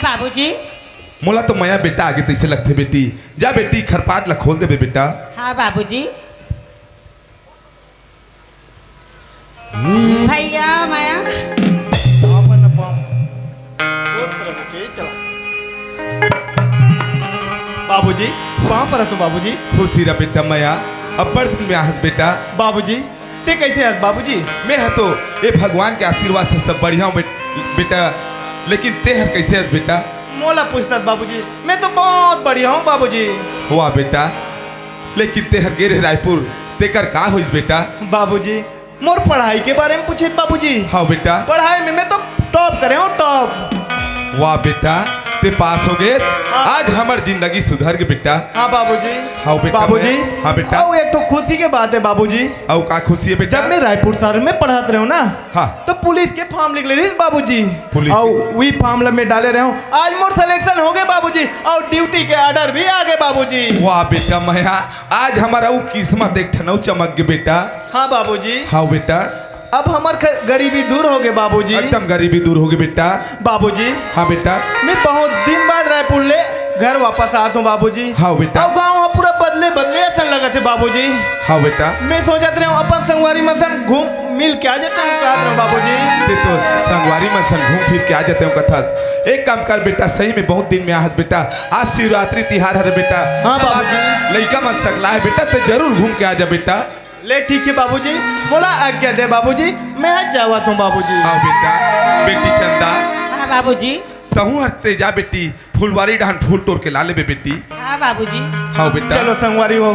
बाबूजी। मोला तो मया बेटा आगे तैसे लगते बेटी। जा बेटी खरपाट ला खोल दे बेटा। हाँ बाबूजी। भैया माया बाबूजी कहाँ पर तो बाबूजी? खुशी रहा बेटा मया। अब बड़ दिन में आहस बेटा। बाबूजी ते कैसे हस बाबूजी? मैं है तो ये भगवान के आशीर्वाद से सब बढ़िया हूँ बेटा। लेकिन ते हर कैसे हस बेटा? मोला पूछता बाबूजी। मैं तो बहुत बढ़िया हूँ बाबूजी। हुआ बेटा। लेकिन ते हर गेरे रायपुर तेकर का होइस बेटा? बाबूजी मोर पढ़ाई के बारे में पूछे बाबूजी। हाँ बेटा। पढ़ाई में मैं तो टॉप करे हूँ टॉप। वाह बेटा ते पास हो गए। आज हमार जिंदगी सुधर गई बेटा। हाँ बाबूजी। हाँ बेटा। बाबूजी। हाँ बेटा। और एक तो खुशी के बात है बाबूजी। और का खुशी है बेटा? जब मैं रायपुर शहर में पढ़ाते रहे ना। हाँ। तो पुलिस के फॉर्म निकले रही बाबूजी। पुलिस और वही फॉर्म में डाले रहे हूँ। आज मोर सिलेक्शन हो गए बाबूजी और ड्यूटी के ऑर्डर भी आ गए बाबूजी। वाह बेटा मया आज हमारा वो किस्मत एक ठनौ चमक गए बेटा। हाँ बाबूजी। हाँ बेटा। अब हमार गरीबी दूर हो गए बाबूजी। एकदम गरीबी दूर हो गई बेटा। बाबूजी। हाँ बेटा। मैं बहुत दिन बाद रायपुर ले घर वापस आता हूँ बाबूजी। हाँ बेटा। अब गाँव पूरा बदले बदले ऐसा लगा थे बाबूजी। हाँ बेटा। मैं सोचते रहे अपन संगवारी मसन घूम मिल के आ जाते हूँ बाबूजी। ते तो संगवारी मन संग घूम फिर के आ जाते हो कथस। एक काम कर बेटा सही में बहुत दिन में आहत बेटा। आज शिवरात्रि तिहार है बेटा। हाँ बाबूजी। लड़का मन सकला है बेटा तो जरूर घूम के आ जा बेटा। ले ठीक है बाबूजी। बोला आज्ञा दे बाबूजी। मैं आज जावत हूँ बाबूजी। हाँ बेटा। बेटी चंदा। हाँ बाबूजी। तहू हटते जा बेटी। फुलवारी डाहन फूल तोड़ के ला ले बेटी। हाँ बाबूजी। हाँ बेटा। चलो संगवारी हो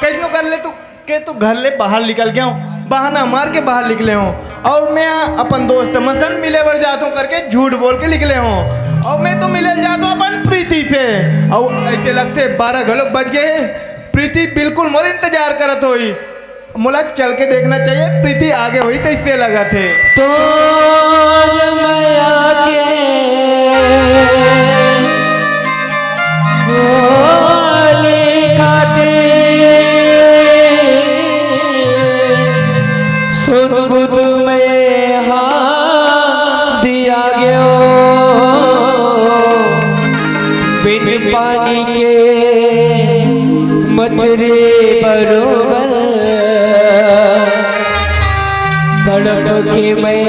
कैसनो कर ले तू घर ले बाहर निकल गया हूँ। बहाना मार के बाहर निकले हूँ और मैं अपन दोस्त मसन मिले बर जाता हूँ करके झूठ बोल के निकले हूँ। और मैं तो मिले जाता हूँ अपन प्रीति से। और ऐसे लगते 12 घलोक बज गए। प्रीति बिल्कुल मोर इंतजार करत हुई। मोला चल के देखना चाहिए प्रीति आगे हुई तो इससे लगा थे। तो मैया के काटे सुन बुध में हाँ दिया गयो बिन पानी के मछरे बरोबर तड़प के मैं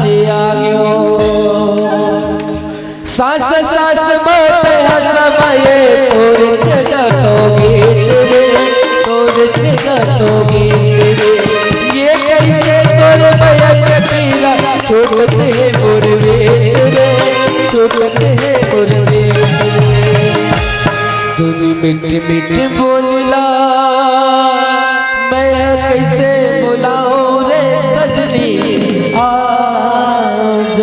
दिया गयो सास सास मत हसमये तोर जगतोगे तोर जगतोगे ये कैसे तोर भयक पीला छोड़ते हैं मुरवे छोड़ते हैं मुरवे दूनी मिट मिट बोलला मैं कैसे बुलाऊं रे सजनी आज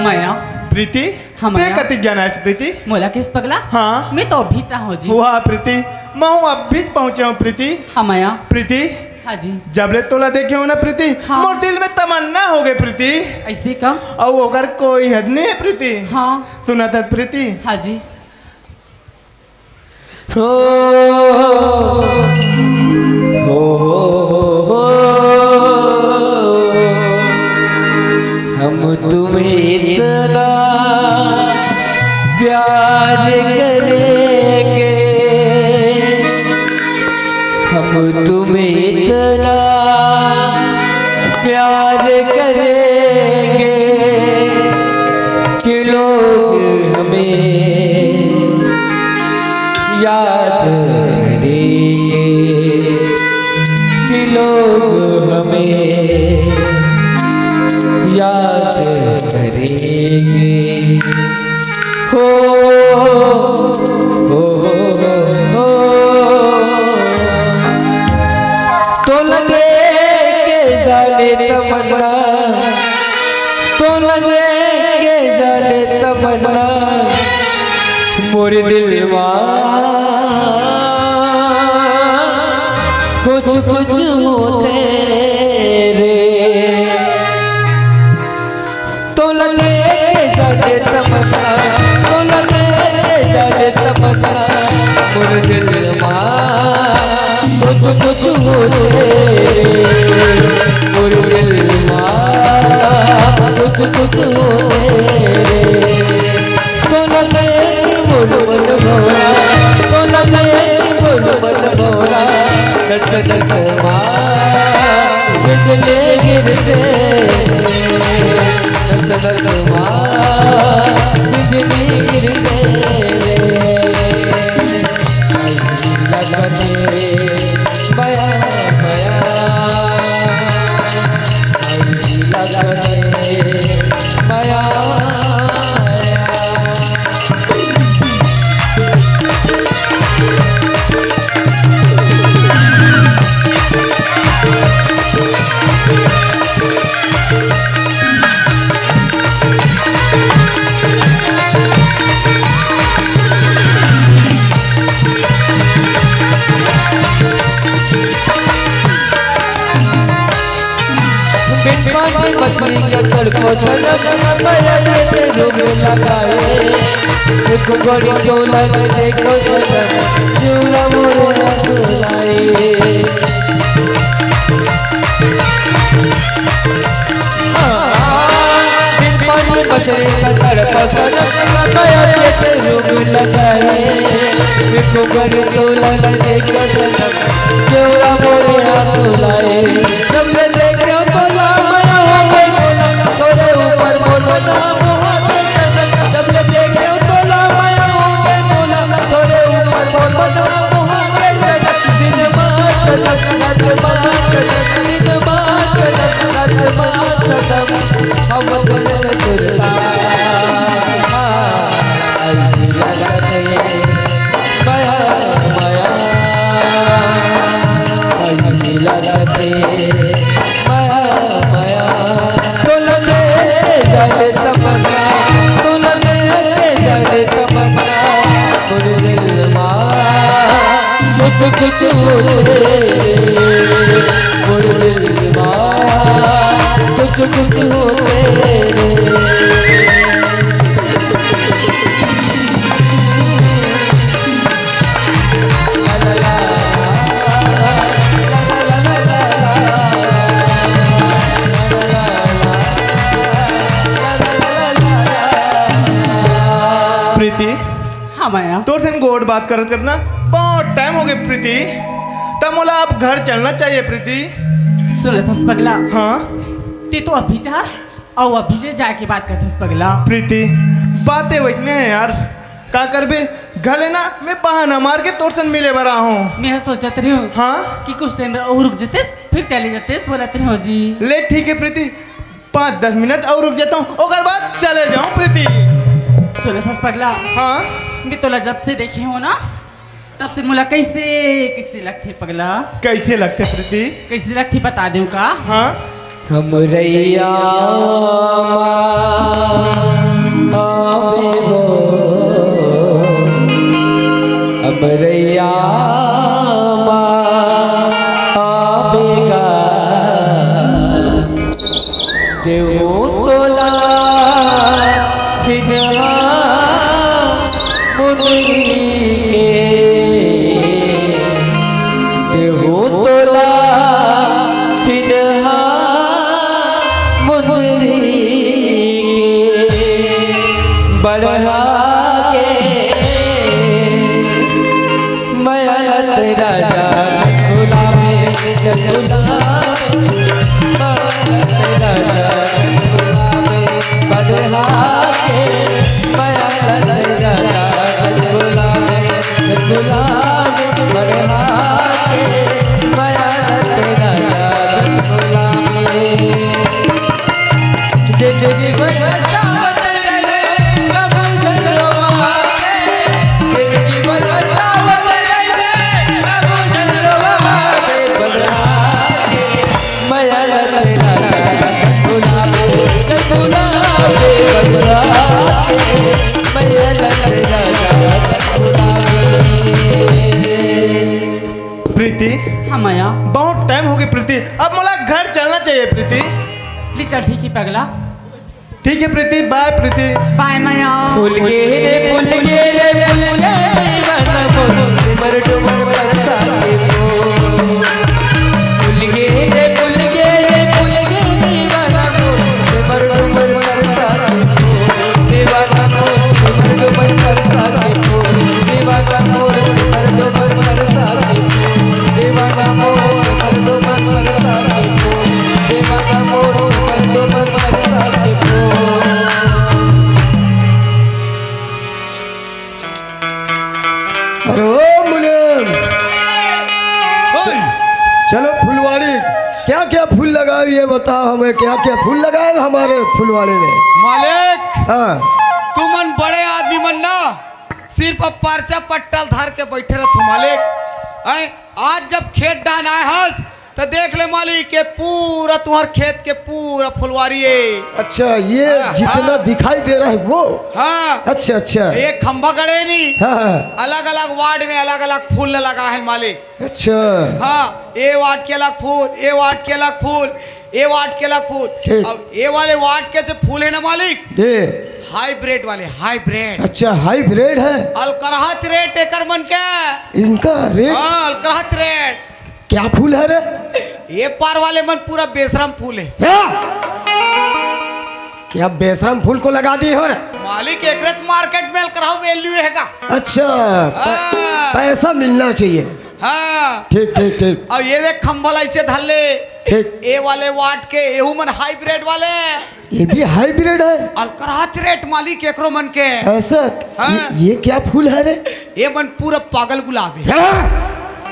माया प्रीति हाँ, ते माया। कति जाना है प्रीति? मोला किस पगला? हाँ। मैं तो भी चाहूँ जी। वाह प्रीति मैं हूँ अब भी पहुँचे हूँ प्रीति। हाँ माया। प्रीति हाँ जी। जबले तोला देखे हो ना प्रीति। हाँ। मोर दिल में तमन्ना हो गई प्रीति। ऐसे का? और वो कर कोई हद नहीं है प्रीति। हाँ। सुना था प्रीति। हाँ जी। हो हम तुम्हें इतना प्यार करेंगे हम तुम्हें इतना प्यार करेंगे कि लोग हमें याद करेंगे कि लोग हमें याद करेंगे हो हो तो लगे के जाने तमन्ना तो लगे के जाने तमन्ना मोरे दिलवा कुछ कुछ होते रे तो लगे जाने तमन्ना तो लगे जाने तमन्ना मोरे दिलवा कुछ कुछ होते रे मोरे दिलवा कुछ कुछ होते रे तो लगे मोर मन भोला तो लगे मोर मन भोला दस दस माँ बिजली गिरते दस दस माँ बिजली गिरते लगते माया माया लगते माया मछली के तड़को छलक माया से रोग लगाए एक बड़ी चोला देखो चूड़ा मोरा चुलाए मछली का तड़को छलक माया से रोग लगाए एक बड़ी चोला देखो चूड़ा मोरा चुलाए जब देखो कुछ होते कुछ होते प्रीति हाँ माया तोर से गोड बात करत करना बहुत टाइम हो गए प्रीति तब मोला अब घर चलना चाहिए प्रीति सुनत हस पगला हाँ ते तो अभी चाहस और अभी जे जाके बात करत हस पगला प्रीति बातें वही है यार का करबे घर लेना मैं बहाना मार के तोर से मिले बरा हूँ मैं सोचत रही हूँ हाँ कि कुछ टाइम और रुक जते फिर चले जते बोलत रही हो जी ले ठीक है प्रीति 5-10 मिनट और रुक जाता हूँ और बाद चले जाऊँ प्रीति सुनत हस पगला हाँ मैं तोला जब से देखी हूँ ना तब से मुला कैसे कैसे लगती पगला कैसे लगते प्रीति कैसे लगती बता दूँ का हाँ हम रैया आवे हो हम रैया आवेगा देवो तोला छिजवा मुनि देवो तोला छिजवा बढ़ा के मयत राजा झूला में झूला राजा झूला में बढ़ा के मयत राजा झूला में झूला बढ़ा के मयत राजा झूला में प्रीति हाँ माया बहुत टाइम हो गई प्रीति अब मोला घर चलना चाहिए प्रीति ले चल ठीक है पगला ठीक है प्रीति बाय प्रीति बाय माया फूल गे रे फूल गे रे फूल गे दीवाना बोलो सिमर डुमर बरसा के फूल गे रे फूल गे रे फूल गे दीवाना बोलो सिमर डुमर बरसा बताओ हमें क्या क्या फूल लगाए हमारे फुलवाड़े में। मालिक हाँ तू मन बड़े आदमी मन ना सिर्फ अब पर्चा पट्टल धार के बैठे रहो मालिक। आज जब खेत डान आए हंस तो देख ले मालिक के पूरा तुम्हार खेत के पूरा फुलवारी है। अच्छा ये हाँ, जितना हाँ। दिखाई दे रहा है वो। हाँ अच्छा अच्छा। एक खंभा गड़े नहीं हाँ अलग अलग वार्ड में अलग अलग फूल लगा है मालिक। अच्छा हाँ ए वार्ड के अलग फूल, ए वार्ड के अलग फूल, ए वार्ड के अलग फूल। ठीक। अब ए वाले वार्ड के जो फूल है ना मालिक ये हाइब्रिड वाले हाइब्रिड अच्छा हाइब्रिड है अलकरहत रेट एकर मन के। इनका रेट। हाँ अलकरहत रेट। क्या फूल है रे? ये पार वाले मन पूरा बेशरम फूल है। क्या बेशरम फूल को लगा दी हो रे? मालिक एक रेत मार्केट में अलकरहा वैल्यू हैगा। अच्छा हाँ। पैसा मिलना चाहिए। हाँ ठीक ठीक ठीक अब ये देख खंभल ऐसे धल्ले ठीक। ए वाले वाट के एहू मन हाइब्रिड वाले ये भी हाइब्रिड है। अलकरहत रेट मालिक एकरो मन के। ऐसा हाँ। ये क्या फूल है रे? ये मन पूरा पागल गुलाब है। हाँ?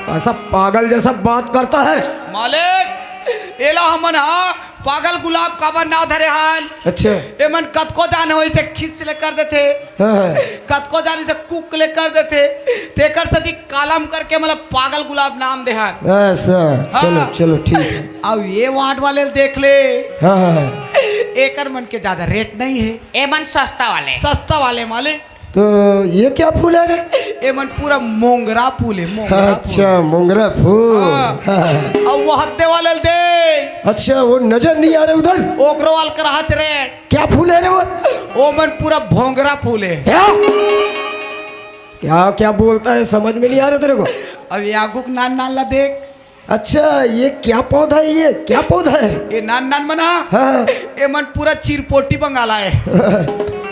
ऐसा पागल जैसा बात करता है। मालिक एला हमन हाँ पागल गुलाब का नाव धरे हान। अच्छा ए मन कतको जाने हो इसे खींच ले कर देते हाँ। कतको जाने से कुक ले कर देते तेकर सदी कालम करके मतलब पागल गुलाब नाम दे हान। ऐसा हाँ। चलो चलो ठीक है। अब ये वार्ड वाले देख ले हाँ हाँ हाँ। एकर मन के ज्यादा रेट नहीं है। ए मन सस्ता वाले। सस्ता वाले मालिक। तो ये क्या फूल है रे? ए मन पूरा मोंगरा फूल है मोंगरा अच्छा मोंगरा फूल। हाँ। हाँ। अब वो हत्ते वाले दे अच्छा वो नजर नहीं आ रहे उधर। ओकरो वाल करहत रेट। क्या फूल है रे वो? ओ मन पूरा भोंगरा फूल है। क्या क्या क्या बोलता है समझ में नहीं आ रहा तेरे को। अब ये आगू के नान नान ला देख। अच्छा ये क्या पौधा है? ये क्या पौधा है? ये नान नान मना हाँ। ए मन पूरा चिरपोटी बंगाला है।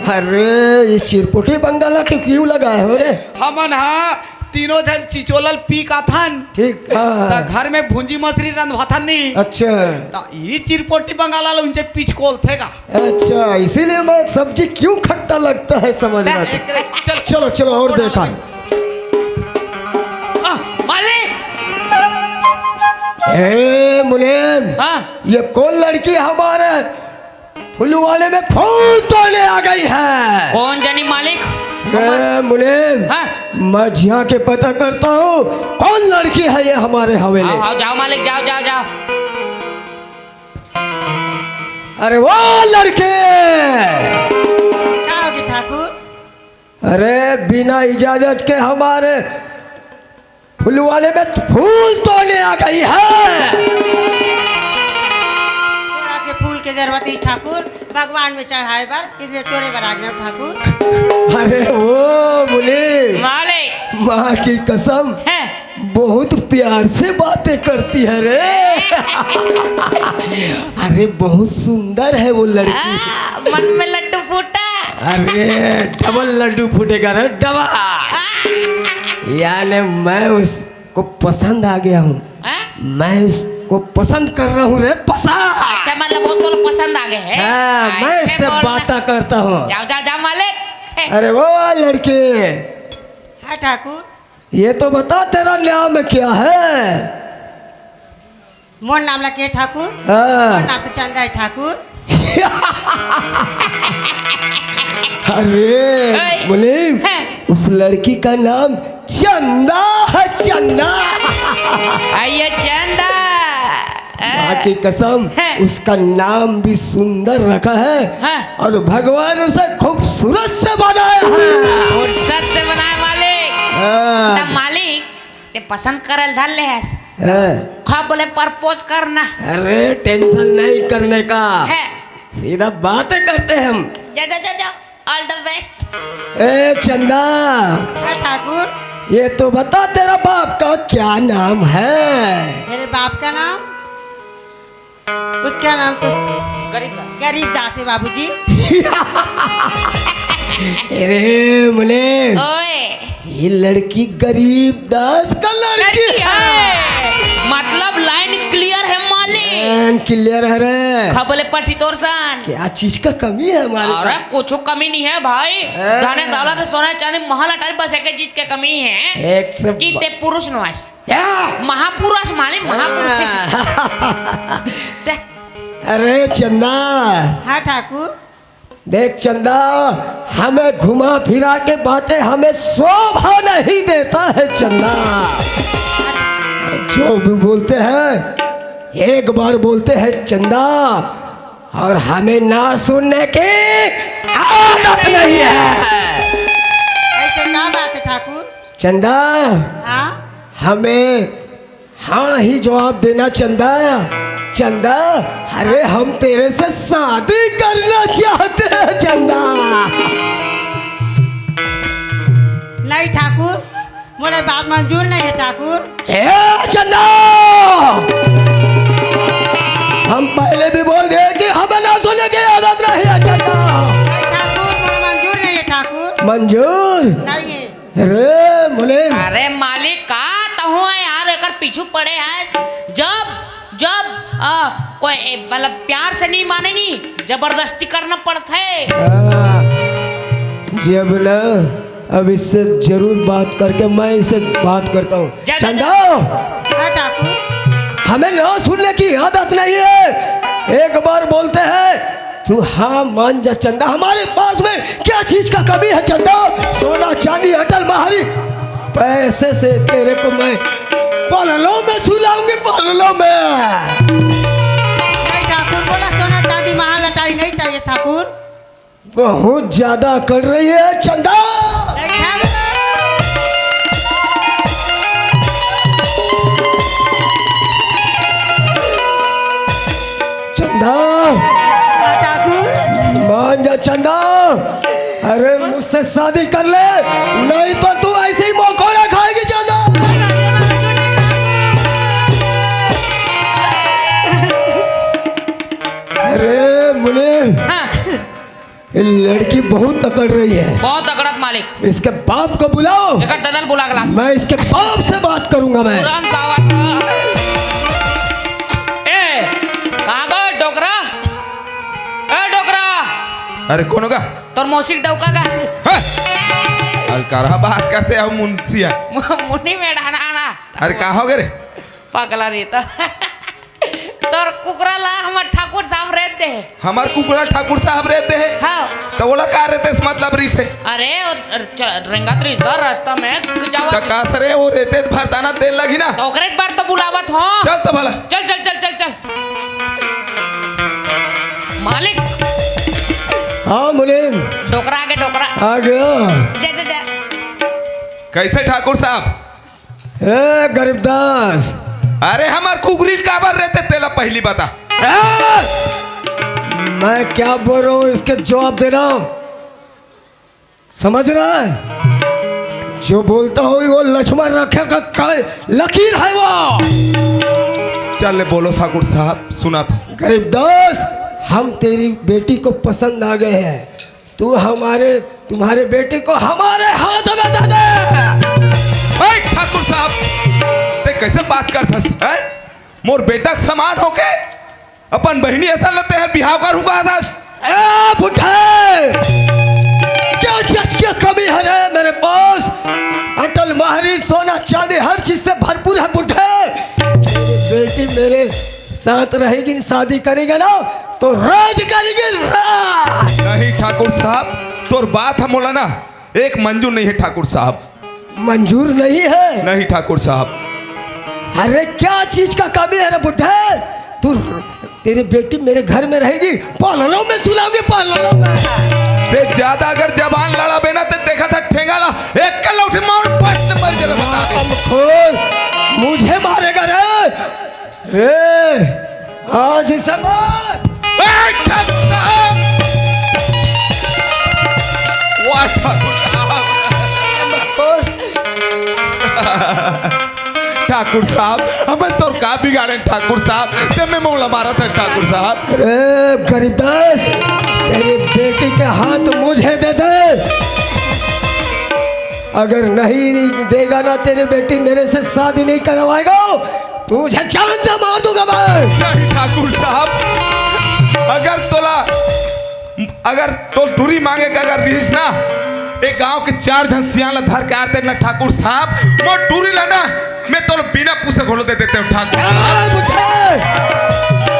अरे ये चिरपोटी बंगाला के क्यों लगाए हो रे? हमन हाँ तीनों जन चिचोलल पी का थन ठीक हाँ। ता घर में भुंजी मछली रंधवा थन नहीं अच्छा ता ये चिरपोटी बंगाला लो उनसे पीछ कोल थेगा। अच्छा इसीलिए मैं सब्जी क्यों खट्टा लगता है समझ में आता है। चल चलो चलो और देखा। मालिक ए मुनीम हाँ ये कौन लड़की हमारे फुलवाड़े में फूल तोड़ने आ गई है? कौन जानी मालिक। ए मुनीम हाँ मैं झिया के पता करता हूँ कौन लड़की है ये हमारे हवेली। आओ आओ जाओ मालिक जाओ जाओ जाओ। अरे वो लड़के क्या होगी ठाकुर? अरे बिना इजाजत के हमारे फुलवाड़े में फूल तोड़ने आ गई है। थोड़ा से फूल के जरूरत है ठाकुर भगवान में चढ़ाए पर इसलिए टोरे पर आ गए ठाकुर। अरे वो बोले मालिक माँ की कसम है बहुत प्यार से बातें करती है रे। अरे बहुत सुंदर है वो लड़की। मन में लड्डू फूटा। अरे डबल लड्डू फूटेगा रे डबल। यानी मैं उसको पसंद आ गया हूँ। मैं उसको पसंद कर रहा हूँ रे पसंद। अच्छा मतलब बहुत लोग पसंद आ गए हैं। हाँ मैं ऐसे इससे बोलना। बातें करता हूँ। जाओ जाओ जाओ मालिक। अरे वो लड़के हाँ ठाकुर ये तो बता तेरा नाम क्या है? मोर नाम लगे ठाकुर। हाँ। मोर नाम तो चंदा है ठाकुर। अरे मुनीम है। उस लड़की का नाम चंदा है चंदा। आइए चंदा। माँ की कसम है। उसका नाम भी सुंदर रखा है हाँ। और भगवान उसे खूबसूरत से बनाया है। फुर्सत से बनाए मालिक। हाँ। तब मालिक ते पसंद करल धर ले है। हाँ। खब बोले प्रपोज करना अरे टेंशन नहीं करने का है। सीधा बातें करते हैं हम। जा जा जा जा ऑल द बेस्ट। ए चंदा हाँ ठाकुर ये तो बता तेरा बाप का क्या नाम है? मेरे बाप का नाम उसका नाम तो गरीब दास है बाबूजी। अरे मुने ओए ये लड़की गरीब दास का लड़की है। मतलब लाइन क्लियर है मालिक। क्लियर है रे। खब बोले पठी तोरसन। क्या चीज का कमी है हमारे अरे पास? कुछ कमी नहीं है भाई। हाँ। धने दौलत सोना चांदी महल अटारी बस एक चीज के कमी है एक से कि ते पुरुष नवास क्या? महापुरुष मालिक महापुरुष ते अरे चंदा, हाँ ठाकुर। देख चंदा, हमें घुमा फिरा के बातें हमें शोभा नहीं देता है चंदा। जो भी बोलते हैं एक बार बोलते हैं चंदा, और हमें ना सुनने की आदत नहीं है। ऐसे क्या बात है ठाकुर? चंदा, हाँ हमें हाँ ही जवाब देना चंदा। चंदा, अरे हम तेरे से शादी करना चाहते हैं चंदा। नहीं ठाकुर, मोरे बात मंजूर नहीं है ठाकुर। ए चंदा, हम पहले भी बोल दिए कि हमें ना सुनने की आदत नहीं है चंदा। नहीं ठाकुर, मोरे मंजूर नहीं है ठाकुर। मंजूर नहीं है। अरे बोले, अरे मालिक का तहु है यार, एकर पीछू पड़े है। जब जब कोई मतलब प्यार से नहीं माने नहीं, जबरदस्ती करना पड़ता है। जब ना अब इससे जरूर बात करके मैं इससे बात करता हूँ। जा- चंदा, हाँ ठाकुर। हमें ना सुनने की आदत नहीं है। एक बार बोलते हैं तू हाँ मान जा चंदा। हमारे पास में क्या चीज का कमी है चंदा? सोना चांदी अटल महारी पैसे से तेरे को मैं पाललों में सुलाऊंगी, पाललों में। नहीं ठाकुर, बोला सोना चांदी महाल लटाई नहीं चाहिए ठाकुर। बहुत ज्यादा कर रही है चंदा। नहीं ठाकुर। चंदा, हाँ ठाकुर। मान जा चंदा। अरे मुझसे शादी कर ले, नहीं तो तू ऐसे ही मौकोड़ा खाएगी चंदा। अरे मुने, हाँ, ये लड़की बहुत अकड़ रही है। बहुत अगड़त मालिक। इसके बाप को बुलाओ, एकर ददल बुला गलास मैं इसके बाप से बात करूंगा मैं। पुरान दावत। ए कहाँ गो डोकरा? ए डोकरा, अरे कौन होगा? तोर मौसिक डौका का हाँ? अलकारा बात करते हो मुंशिया। मुन्नी में डाना आना अरे कहाँ हो गए रे? पगला रहता। तोर कुकरा ला हमर ठाकुर साहब रहते हैं। हमार कुकुरा ठाकुर साहब रहते हैं। हाँ, तो बोला का रहते इस मतलब री से? अरे रंगत रिश्तेदार रास्ता में जावा का सरे वो रहते भरताना तेल लगी ना। तो ओकरे एक बार तो बुलावत हो। चल तो भला। चल चल चल चल चल मालिक। हाँ मुने, डोकरा आगे डोकरा। आ गया। जा जा जा। कैसे ठाकुर साहब? ए गरीबदास, अरे हमार कुकुरी काबर रहते तेला पहली बता। मैं क्या बोल रहा हूँ इसके जवाब देना। समझ रहा है? जो बोलता हो वो लक्ष्मण रखे का लकीर है वो। चल ले बोलो ठाकुर साहब, सुना था। गरीबदास, हम तेरी बेटी को पसंद आ गए हैं। तू तुम्हारे बेटी को हमारे हाथ में दे दे। ठाकुर साहब, ते कैसे बात करथस है? मोर बेटा के समान होके अपन बहनी ऐसा लेते हैं बिहाव कर हुआ दस। ए बुढ़े, क्या चीज की कमी है रे मेरे पास? अटल महरी सोना चांदी हर चीज से भरपूर है बुढ़े। बेटी मेरे साथ रहेगी, शादी करेगा ना तो राज करेगी राज। नहीं ठाकुर साहब, तोर बात हम बोला ना एक मंजूर नहीं है ठाकुर साहब। मंजूर नहीं है? नहीं ठाकुर साहब। अरे क्या चीज का कमी है रे बुढ़े? तू तेरी बेटी मेरे घर में रहेगी, पालनों में सुलाऊंगी, पालनों में। ते ज्यादा अगर जबान लड़ा बेना ते देखा था ठेंगा ला एक कल उठे मार पट पर जरा बता दे। खोल, मुझे मारेगा रे रे, आज इसे मार। ठाकुर साहब, वाह ठाकुर साहब। ठाकुर साहब, हमें तो का बिगाड़े ठाकुर साहब, ते में मोला मारा था ठाकुर साहब। अरे गरीबदास, तेरी बेटी के हाथ मुझे दे दे। अगर नहीं देगा ना तेरी बेटी मेरे से शादी नहीं करवाएगा, तुझे जान से मार दूंगा मैं। नहीं ठाकुर साहब, अगर तो दूरी मांगे का अगर रहीस ना, एक गांव के 4 जन सियाला धर के आते ना ठाकुर साहब, मोर दूरी लेना मैं तो बिना पूछे खोलो दे देते हूँ ठाकुर।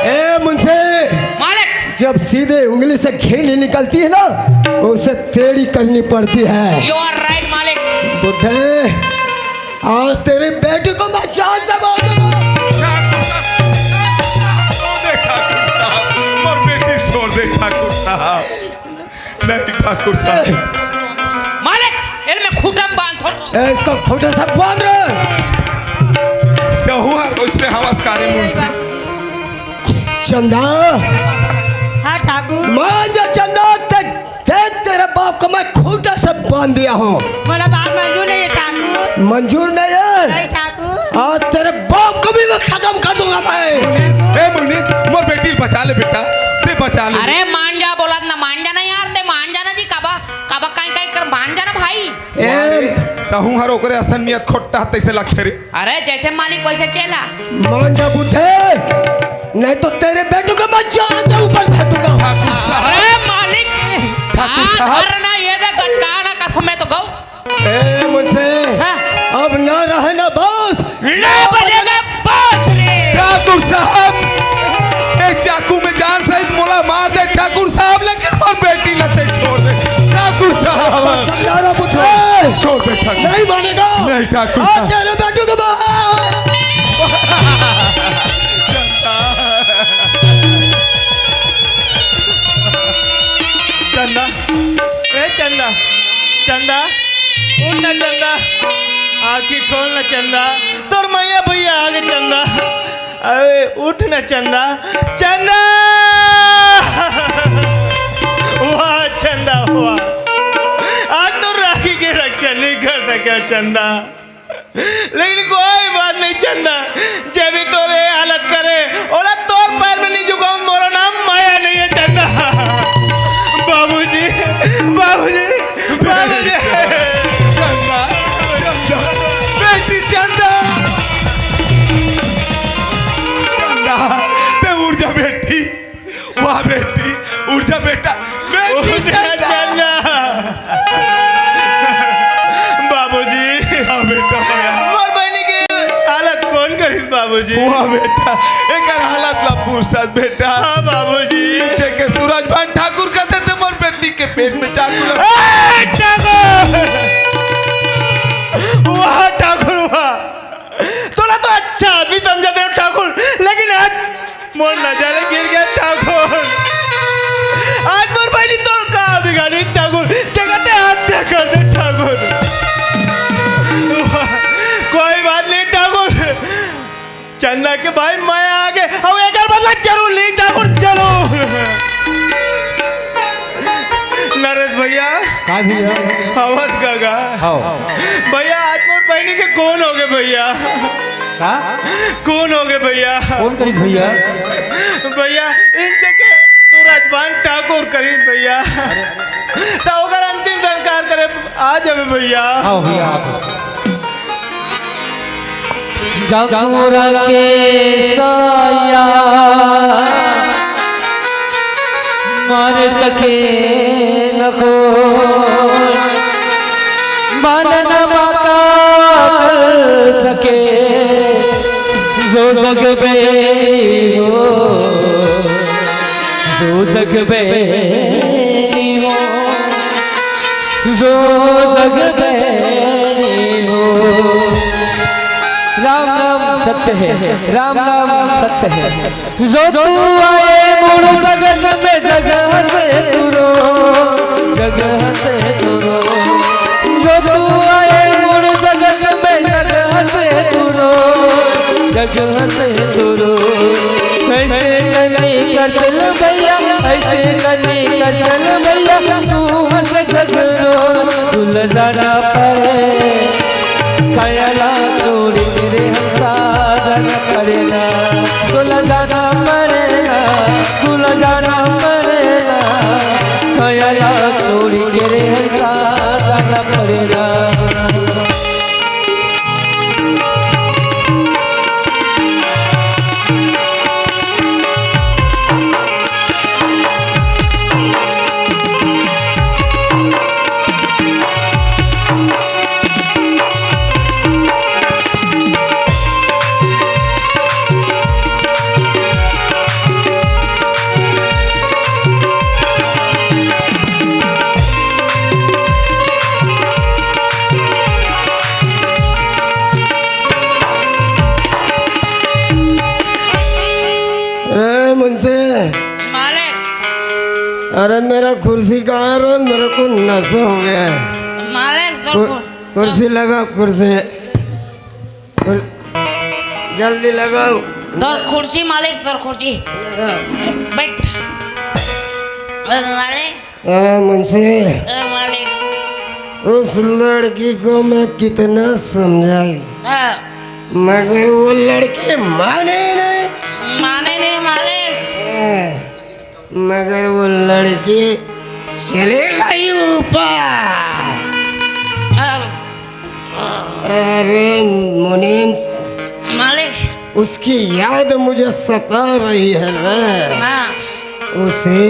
ए मुझे जब सीधे उंगली से खीली निकलती है ना उसे टेढ़ी करनी पड़ती है। यू आर राइट मालिक। बुढ़े आज तेरी बेटी को मैं जान से मार दूंगा। मोर बेटी छोड़ दे ठाकुर साहब। नहीं ठाकुर साहब। मालिक एल में खूटा बांध थो। इसको खूटा से बांध रहे। क्या हुआ उसने हवसकारी मुंशी? चंदा हाँ ठाकुर। मान जा चंदा, तेरे बाप को मैं खूटा से बांध दिया हूँ। बोला बात मंजूर नहीं है ठाकुर। मंजूर नहीं है? नहीं ठाकुर। आज तेरे बाप को भी मैं खत्म कर दूंगा मैं। ए मुन्नी मोर बेटी बचा ले बेटा, ते बचा ले। अरे मान जा बोला ना, मान जाना यार, ते मान जाना जी। काबा काबा काई काई कर मान जाना भाई। तहु हर ओकरे असन नियत खोटा तैसे लखे रे। अरे जैसे मालिक वैसे चला। मान जा बुढ़े, नहीं तो तेरे बेटू को मैं जान से ऊपर फेंकूंगा। ठाकुर साहब। अरे मालिक करना ये ना गचकाना का मैं तो गऊ। मुझसे हाँ। अब न रहे ना बस ना बजेगा बस रे। ठाकुर साहब एक चाकू में जान सहित मोला मार दे ठाकुर साहब, लेकिन मोर बेटी लते छोड़ दे ठाकुर साहब। समझाना पूछो। छोड़ दे ठाकुर। नहीं मानेगा। नहीं ठाकुर आज साहब। तेरे बेटू को चंदा, ए चंदा, चंदा उठ ना चंदा, आँखी खोल ना चंदा, तोर मैया भैया आगे चंदा। अरे उठ ना चंदा, चंदा वाह चंदा वाह, आज तो राखी के रक्षा नहीं कर सका चंदा, लेकिन कोई बात नहीं चंदा, जब भी तोरे हालत करे ओला तोर पैर में नहीं झुकाऊं, मोरा नाम माया नहीं है चंदा। बाबूजी बाबूजी बाबूजी। चंदा बेटी चंदा, चंदा ते उड़ जा बेटी, वाह बेटी उड़ जा बेटा, बेटी चंदा। बाबूजी हाँ बेटा मोर बहनी की हालत कौन करी बाबूजी? वाह बेटा एक हालत ला पूछताछ बेटा। हाँ बाबूजी। पीछे के सूरज भान ठाकुर कहते थे मोर बेटी के पेट में चाकू लगा। वाह ठाकुर वाह, तोला तो अच्छा आदमी समझा दे ठाकुर, लेकिन आज मोर नजारे गिर गया ठाकुर। आज मोर बहनी तो कहाँ बिगाड़ी ठाकुर, जगते हत्या कर दे ठाकुर। वाह, कोई बात नहीं ठाकुर, चंदा के भाई मैं आगे अब एक बदला जरूर ली ठाकुर जरूर। नरेश भैया का भैया आवाज गागा भैया, आज मोर बहनी के कौन हो गए भैया? का कौन हो गए भैया? कौन करी भैया? भैया इनसे के सूरजभान ठाकुर करी भैया, तो अगर अंतिम संस्कार करे आ जावे भैया। आओ भैया जगमुरा के साया मार सके न को मानन बाका कर सके जो जग बेरी हो, जो जग बेरी हो, जो जग बेरी हो। राम नाम सत्य है, राम नाम सत्य है। जो तू आए मुड़ जगत में जगह से तुरो, जगह से तुरो। जो तू आए मुड़ जगत में जगह से तुरो, जगह से तुरो। ऐसे करनी कर चल भैया, ऐसे करनी कर चल भैया, तू हंस सगरो तुल जाना पड़े कयला चोरी तेरे हंसा जाना पड़ेगा, तुला जाना पड़ेगा, तुला जाना पड़ेगा, कयला चोरी तेरे हंसा जाना पड़ेगा। मेरा कुर्सी कहाँ है रे? मेरे को नशा हो गया है। मालिक कुर्सी लगाओ, कुर्सी जल्दी लगाओ। दर कुर्सी मालिक, दर कुर्सी बैठ मालिक। मुंशी, मालिक उस लड़की को मैं कितना समझाई, मगर वो लड़की माने नहीं। मालिक मगर वो लड़की चले गई ऊपर। अरे मुनीम, मालिक उसकी याद मुझे सता रही है रे। हाँ उसे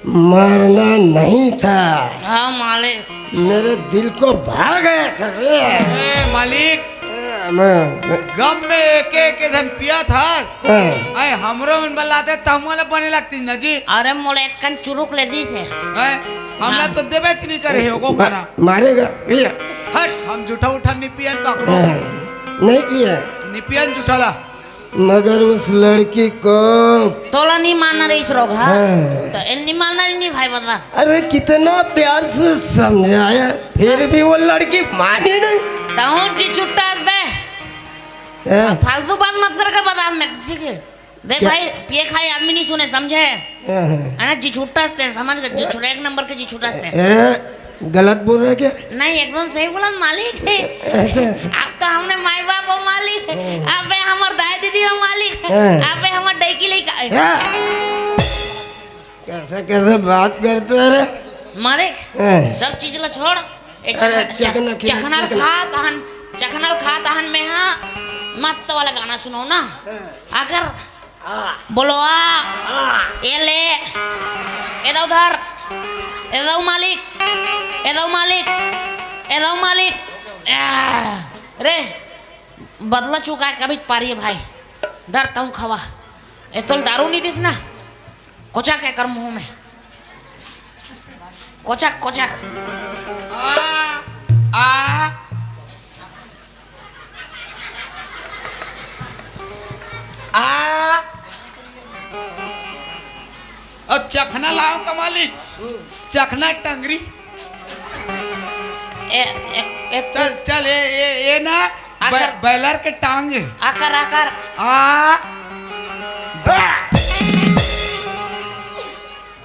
मारना नहीं था, हाँ मालिक। मेरे दिल को भा गया था रे। मालिक मैं गम में एक एक धन पिया था। अरे हमरो मन बलाते तमले बने लगती न जी। अरे मोले एक कन चुरुक ले दी से हमला तो देबे नहीं करे हो को खाना मारेगा भैया। हट, हम जूठा उठा नहीं पियन काकरो नहीं पिया, नहीं पियन जूठाला। मगर उस लड़की को तोला नहीं मानना रे इस रोग। हाँ हाँ। तो इन नहीं मानना नहीं भाई बता। अरे कितना प्यार से समझाया, फिर भी वो लड़की मानी नहीं। ताऊ जी छुट्टा बे हाँ, फालतू बात मत कर बता मैं, ठीक है? देख क्या? भाई पिए खाए आदमी नहीं सुने समझे हाँ। है ना? जी छुट्टा समझ गए, जी छुट्टा एक नंबर के जी छुट्टा अरे गलत बोल रहे क्या? नहीं एकदम सही बोला मालिक है। ऐसे अब तो हमने माई बाप हो मालिक, अबे हमर दाई दीदी हो मालिक, हाँ। अबे हमर डैकी लइका हाँ। कैसे कैसे बात करते हैं रे? मालिक। हाँ। सब चीज ला छोड़, अरे चखनल खा तहन में हाँ मत वाला गाना सुनो ना। अगर बोलो ये ले एदा उधर एदा मालिक एदा मालिक एदा मालिक रे बदला चुका है कभी पारी है भाई। डरता हूँ खवा ए तो दारू नहीं दिस ना। कोचा क्या कर मुंह में कोचक कोचक अब चखना लाओ का मालिक, चखना टंगरी। चल चल ये ना बैलर के टांग आकर आकर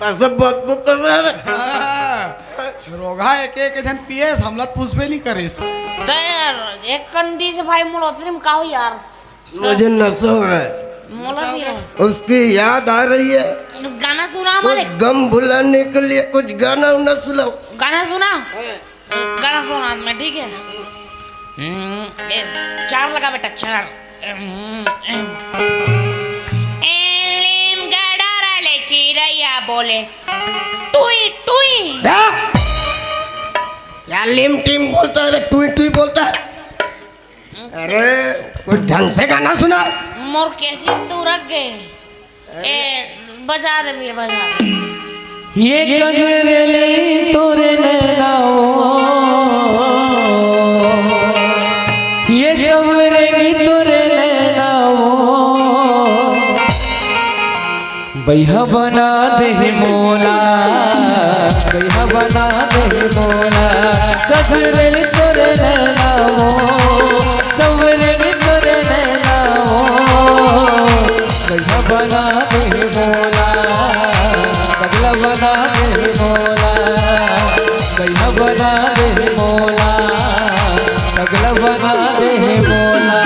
ऐसे बात मत कर रहे हैं। रोगा एक एक जन पिए हमला पूछबे नहीं करे। तो यार एक कंदी से भाई मुल उतरी में काहो यार। मुझे नशा हो रहा है, मोला भी है। उसकी याद आ रही है। गाना सुना कुछ मालिक, गम भुलाने के लिए कुछ गाना उना सुनाओ। गाना सुना गाना सुना मैं, ठीक है? चार लगा बेटा, चार। एलिम गडारा ले चिड़ैया बोले टुई टुई। क्या लिम टिम बोलता है रे? टुई टुई बोलता है। अरे कुछ ढंग से गाना सुना। मोर कैसी तू रख गए बजा दे भैया बजा दे। ये गजरेली तोरे नैनाओ, ये सवरेगी तोरे नैनाओ, बैहा बना दे मोला, बैहा बना दे मोला। गजरेली तोरे नैनाओ, सवरेगी तोरे नैनाओ, बैहा बना दे मोला, पगला बना दे मोला, बैहा बना दे मोला, पगला बना दे मोला।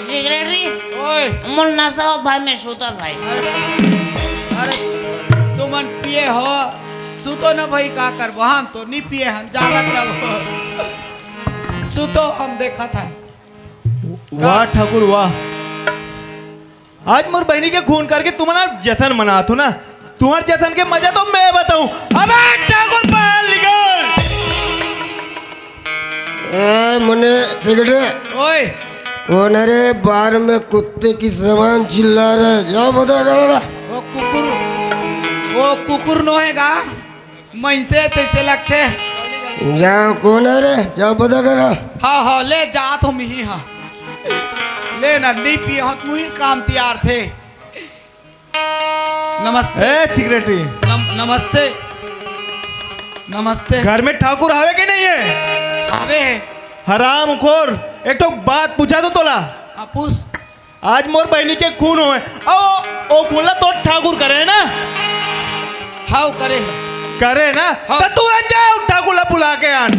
सिगरेट री ओए मुल नशा होत भाई मैं सूता भाई। अरे तुम पिए हो सुतो ना भाई, का कर हम तो नहीं पिए, हम जागत रहो। सुतो हम देखा था। वाह ठाकुर वाह, आज मोर बहनी के खून करके तुम्हारा जतन मना तू ना। तुम्हारे जतन के मजा तो मैं बताऊं। अबे ठाकुर बाहर निकल। मुन्ने सिगरेट ओए वो नरे बार में कुत्ते की समान चिल्ला रहा है। जाओ बता रहा। वो कुकुर नो हैगा, मैसे तैसे लगते। जाओ कौन है रे? जाओ पता करो। हाँ हाँ ले जा तुम ही। हाँ ले ना नहीं पिए हो तू ही काम तैयार थे। नमस्ते। ए सिगरेटी, नमस्ते नमस्ते। घर में ठाकुर आवे कि नहीं है? आवे हराम खोर, एक तो बात पूछा तो तोला। पूछ। आज मोर बहनी के खून होए ओ खून तो ठाकुर करे ना? हाउ करे ना हाँ। तो तू जाओ ठाकुर ला बुला के आन।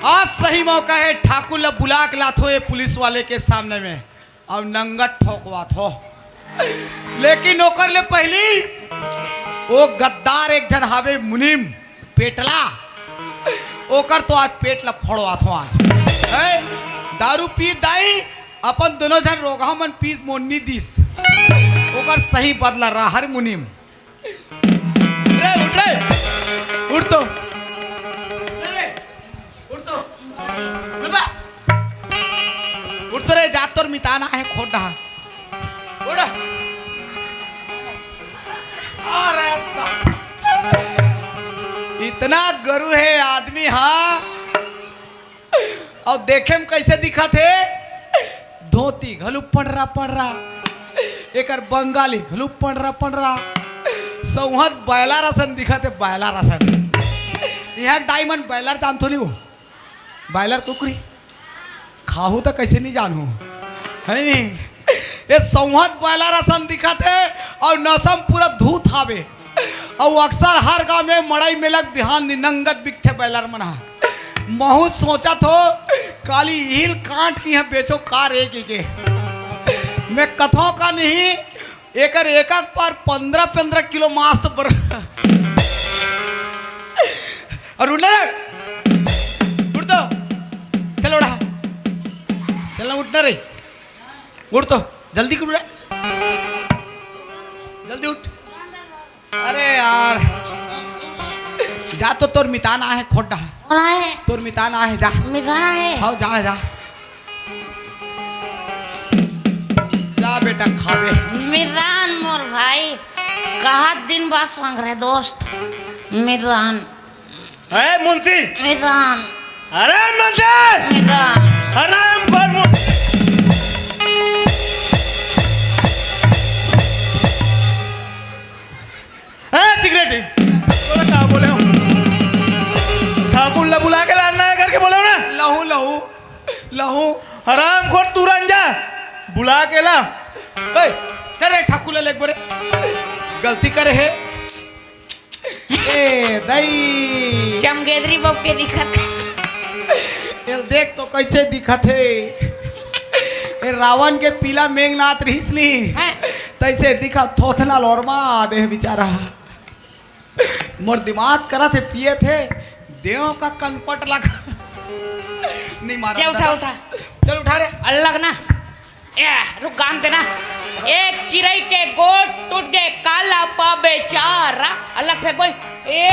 आज सही मौका है, ठाकुर ला बुला के लाथो ये पुलिस वाले के सामने में और नंगट ठोकवात हो। लेकिन ओकर ले पहली वो गद्दार एक जन हावे मुनीम पेटला, ओकर तो आज पेट ला फोड़वात हो। आज है दारू पी दाई अपन दोनों जन रोगा मन पी मोन्नी दिस, ओकर सही बदला रहा हर मुनीम। रे उठ रे, उठ तो उठ तो रे, जात तोर मिताना है खोट रहा। उड़ अरे इतना गरु है आदमी हाँ। और देखे में कैसे दिखा थे? धोती घलू पड़ रहा एकर बंगाली घलू पड़ रहा सौहद बैला रसन दिखा थे, बैला रसन। यहाँ डायमंड बैलर जान थोड़ी हो, बैलर कुकरी खाहू तो कैसे नहीं जानू है नहीं। ये सौहद बैला रसन दिखा थे और नसम पूरा धूत हावे और अक्सर हर गांव में मड़ई मेलक बिहान निनंगत बिकथे बैलर मना। महू सोचा थो काली हिल काट की है बेचो कार एक के मैं कथों का नहीं एकर एक पर 15-15 किलो मांस तो बर और उठ तो चलो उड़ा चलना उठना रे उठ तो जल्दी कर उड़ा जल्दी उठ। अरे यार जा तो तोर मिताना है खोटा कौन है? तोर मिताना है जा मिजाना है। हाँ जा जा जा बेटा खावे। मिजान मोर भाई कहा दिन बाद संग रहे दोस्त। मिजान है मुंशी, मिजान अरे मुंशी, मिजान हराम खोर मुंशी। सिगरेटी बोला क्या बोले हो? ठाकुर ला बुला के लाना है करके बोले हो ना? लहू लहू लहू हराम खोर तू रंजा बुला के ला। ए, चल रे ठाकुर ले बोरे गलती करे है। ए दई चमगेदरी बब के दिखत ये देख तो कैसे दिखत है। ए रावण के पीला मेघनाथ रहीसली है। तैसे दिखा थोथला लोरमा दे बेचारा। मोर दिमाग करा थे पिए थे देव का कनपट लगा नहीं मारा। चल उठा उठा चल उठा रे। अलग ना ए रुक गान देना। एक चिड़ै के गोट टूट गए काला पा बेचारा अलग फेंक भाई ए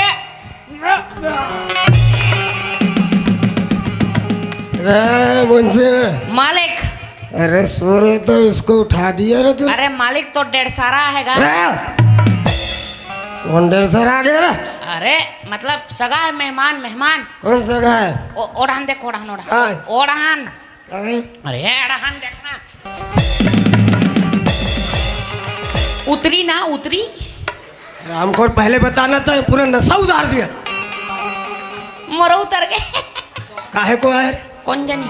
अरे मुंशी, मालिक। अरे सोरे तो इसको उठा दिया रे तू। अरे मालिक तो 1.5 सारा हैगा। कौन देर सर आ गया रे? अरे मतलब सगा है मेहमान मेहमान। कौन सगा है? ओढ़ान देख ओढ़ान ओढ़ान हाँ। ओढ़ान। अरे अरे ओढ़ान देखना उतरी ना उतरी। हमको पहले बताना था, पूरा नशा उतार दिया। मोरो उतर गए। काहे को आए? कौन जानी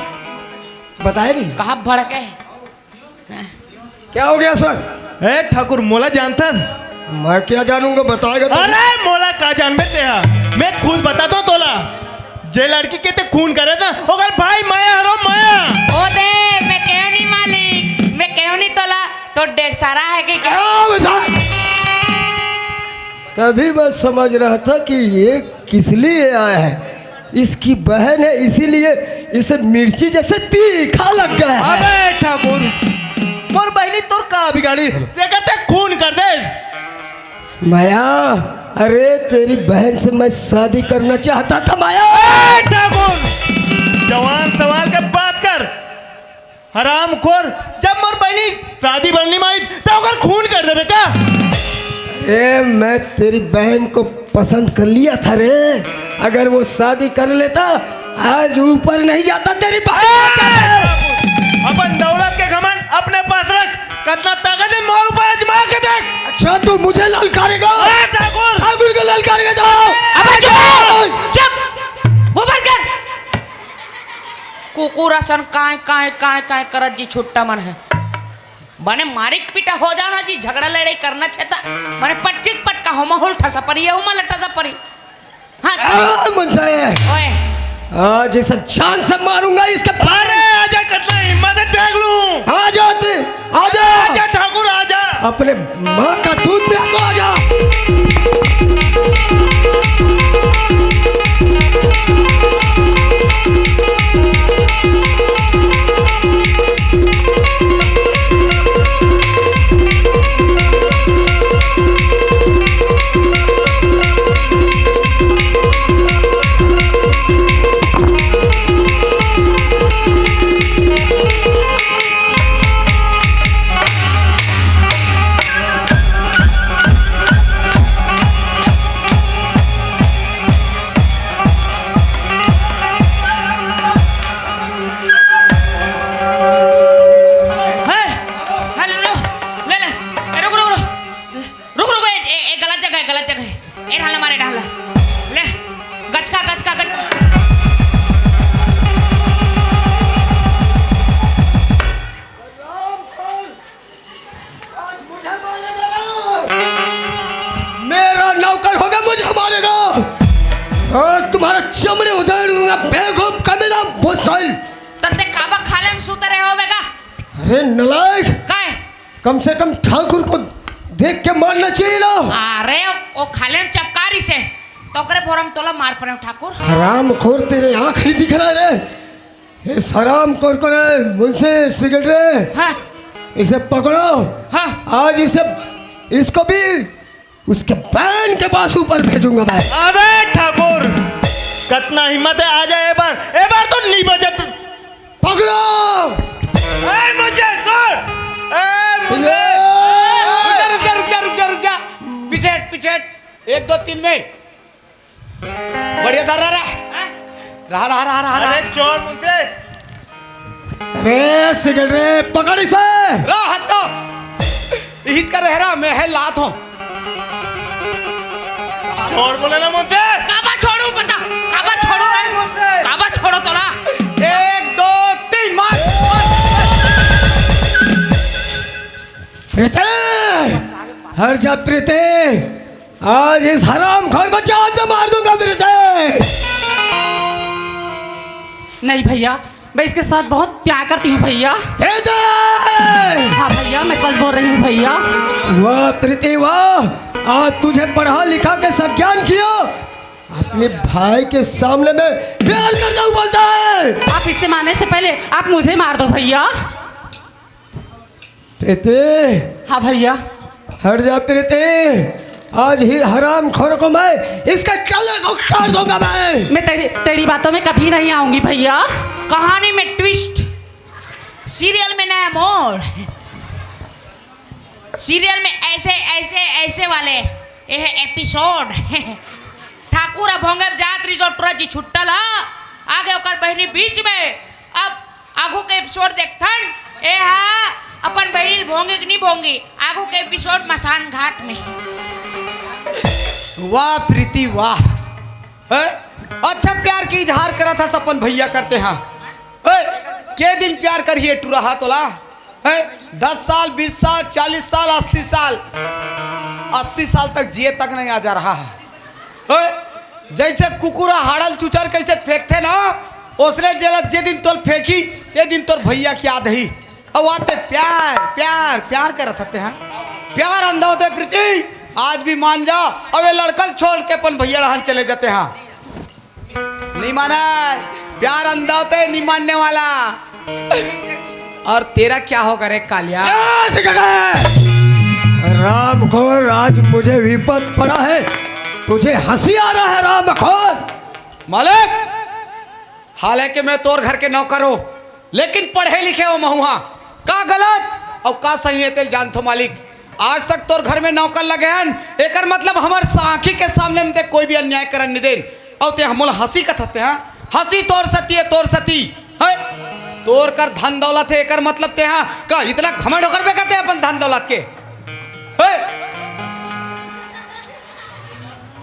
बताए नहीं कहा भड़के। क्या हो गया सर? ए ठाकुर मोला जानता? मैं क्या जानूंगा, बताएगा तो। अरे मोला का जान में तेहा मैं खुद बता दो तोला जे लड़की के ते खून करे था ओकर भाई माया हरो माया। ओ दे मैं क्यों नहीं मालिक, मैं क्यों नहीं तोला तो 1.5 सारा है कि क्या? तभी मैं समझ रहा था कि ये किस लिए आया है। इसकी बहन है इसीलिए इसे मिर्ची जैसे तीखा लग गया है। अबे ठाकुर मोर बहनी तोर का बिगाड़ी देखा ते खून कर दे। माया, अरे तेरी बहन से मैं शादी करना चाहता था माया। ठाकुर जवान सवाल के बात कर। हराम खोर, जब मोर बहनी शादी बननी माई तो ओकर खून कर दे बेटा। ए मैं तेरी बहन को पसंद कर लिया था रे। अगर वो शादी कर लेता आज ऊपर नहीं जाता तेरी बहन। अपन दौड़ा अपने पास रख। कितना ताकत है मोर ऊपर आजमा के देख। अच्छा तू मुझे ललकारेगा? ठाकुर ठाकुर को ललकारेगा जाओ। अबे चुप वो बंद कर कुकुर असन काय करत जी छुट्टा मन है बने मारिक पिटा हो जाना जी झगड़ा लड़ाई करना छता बने पटकिक पटका हो माहौल ठसा परी है उमल ठसा परी हाँ मुझसे ओए आज इसे जान से मारूंगा इसके अरे आजा, कितना हिम्मत है देख लूं। आजा आजा आजा ठाकुर आजा। अपने माँ का दूध पिया तो आजा। मेरा नौकर होगा मुझे मारेगा और तुम्हारा चमड़े उधेड़ दूंगा बेगूफ कमीना बुसल। तते काबा खालन सुतरे होवेगा। अरे नलायक, काय कम से कम ठाकुर को देख के मारना चाहिए ना। अरे ओ खालन चपकारी से तो करे फोरम तोला मार पड़े ठाकुर। हराम खोर तेरे आँख नहीं दिख रहा रे। इस हराम खोर को रे मुझसे सिगरेट रे। हाँ इसे पकड़ो। हाँ आज इसको भी उसके बहन के पास ऊपर भेजूंगा मैं। अबे ठाकुर कितना हिम्मत है, आजा एक बार तो नहीं बचत। पकड़ो मुझे मुझे रुक जा पीछे 1 2 3 में बढ़िया रहा। अरे चोर मुझे। अरे सिगरेट रे पकड़ इसे। हाथ तो हित कर रहा मैं है लात हूँ। चोर बोले ना मुझे। काबा छोड़ू बता काबा छोड़ो काबा छोड़ो तोला। 1 2 3 मार। प्रीते हर जा प्रीते, आज इस हराम खोर को जान से मार दूंगा प्रीते। नहीं भैया, मैं इसके साथ बहुत प्यार करती हूँ भैया। प्रीते हाँ भैया, मैं सच बोल रही हूँ भैया। वाह प्रीति वाह, आज तुझे पढ़ा लिखा के सब ज्ञान किया, अपने भाई के सामने में प्यार करता हूँ बोलता है। आप इससे मारने से पहले आप मुझे मार दो भैया। प्रीति हाँ भैया। हट जा प्रीति, आज ही हराम खोर को मैं इसके गले को काट दूंगा मैं तेरी बातों में कभी नहीं आऊंगी भैया। कहानी में ट्विस्ट, सीरियल में नया मोड़, सीरियल में ऐसे वाले ये एपिसोड। ठाकुर भोंगे जात रिजोर्ट जी छुट्टल आगे ओकर बहनी बीच में। अब आगू के एपिसोड देखथन ए हा अपन बहनी भोंगे कि नहीं भोंगी, आगू के एपिसोड मसान घाट में। वाह प्रीति वाह, अच्छा प्यार की इजहार करा था सपन भैया करते हैं। के दिन प्यार करिए टू रहा तोला 10 साल 20 साल 40 साल 80 साल 80 साल तक जिए तक नहीं आ जा रहा है। जैसे कुकुरा हाड़ल चुचर कैसे फेंकते ना, उसने जे दिन तोल फेंकी ये दिन तोर भैया की याद ही। अब आते प्यार प्यार प्यार कर रहे हैं, प्यार अंधा होते प्रीति। आज भी मान जा, अब ये लड़कन छोड़ के अपन भैया रहन चले जाते हैं। नहीं माना, प्यार अंधा होता है नहीं मानने वाला। और तेरा क्या होगा रे कालिया? राम खोर, आज मुझे विपद पड़ा है, तुझे हंसी आ रहा है राम खोर। मालिक, हालांकि मैं तोर घर के नौकर हो, लेकिन पढ़े लिखे हो महुआ। का गलत और का सही है तेल जानथो मालिक। आज तक तोर घर में नौकर लगे हैं, एक मतलब हमार आँखी के सामने में देख कोई भी अन्याय करन नहीं देन। और ते हमोल हंसी कथते हैं, हंसी तोर सती है तोर सती है। तोर कर धन दौलत है एकर मतलब ते हाँ का इतना घमंड होकर बे करते अपन धन दौलत के हे?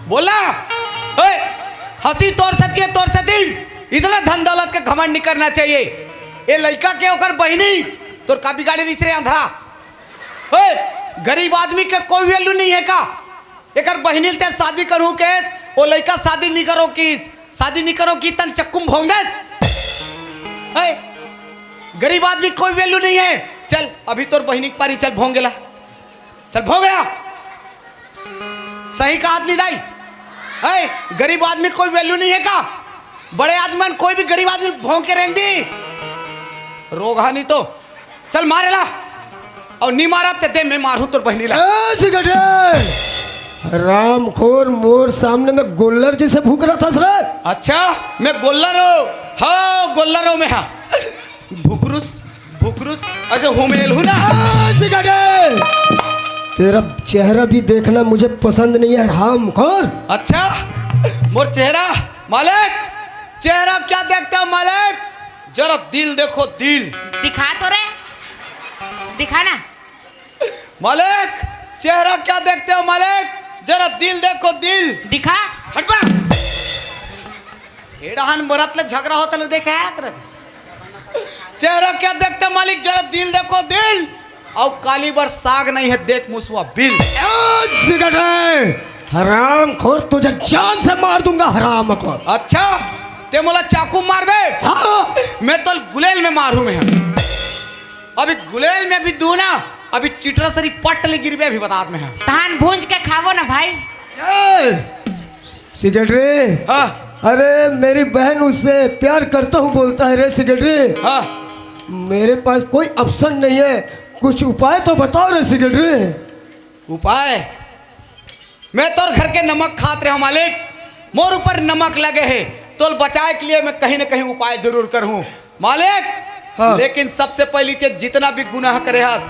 बोला हे? हंसी तोर सती इतना धन दौलत के घमंड नहीं करना चाहिए। ये लड़का के होकर बहनी तोर का बिगाड़ी रही रे अंधरा हे? गरीब आदमी के कोई वैल्यू नहीं है का एकर बहनी ते शादी करूं के वो लड़का शादी नहीं करो की तन चक्कुम भोंगस है? गरीब आदमी कोई वैल्यू नहीं है। चल अभी तोर बहनी की पारी चल भोंगेला चल भोंगेला सही का आदमी दाई है? गरीब आदमी कोई वैल्यू नहीं है का बड़े आदमी कोई भी गरीब आदमी भोंग के रेंग दी रोग हानि तो चल मारेला और नहीं मारा ते मैं मारू तोर बहनी ला रामखोर मोर सामने में गोल्लर जैसे भूख रहा था सर। अच्छा मैं गोल्लर हो हाँ गोल्लर हो मैं हाँ भुकरुस अच्छा हुमेल हूँ ना। तेरा चेहरा भी देखना मुझे पसंद नहीं है रामखोर। अच्छा मोर चेहरा मालिक चेहरा क्या देखता है मालिक जरा दिल देखो दिल दिखा तो रे दिखा ना मालिक चेहरा क्या देखते हो मालिक जरा दिल देखो दिल दिखा हटवा एड़ाहन मरतले झगड़ा होता न देखा है चेहरा क्या देखते हो मालिक जरा दिल देखो दिल और काली बर साग नहीं है देख मुसवा बिल। हरामखोर तुझे जान से मार दूंगा हरामखोर। अच्छा ते मोला चाकू मार बे हाँ मैं तो गुलेल में मारू मैं अभी गुलेल में भी दू ना अभी चिटरा सरी पटली गिरबे अभी बता में धान भूंज के खावो ना भाई। सेक्रेटरी हाँ अरे मेरी बहन उससे प्यार करता हूँ बोलता है रे सेक्रेटरी। हाँ मेरे पास कोई ऑप्शन नहीं है कुछ उपाय तो बताओ रे सेक्रेटरी। उपाय मैं तोर घर के नमक खाते रहो मालिक मोर ऊपर नमक लगे है तो बचाए के लिए मैं कहीं ना कहीं उपाय जरूर करूँ मालिक। हाँ। लेकिन सबसे पहली चीज जितना भी गुनाह करे हस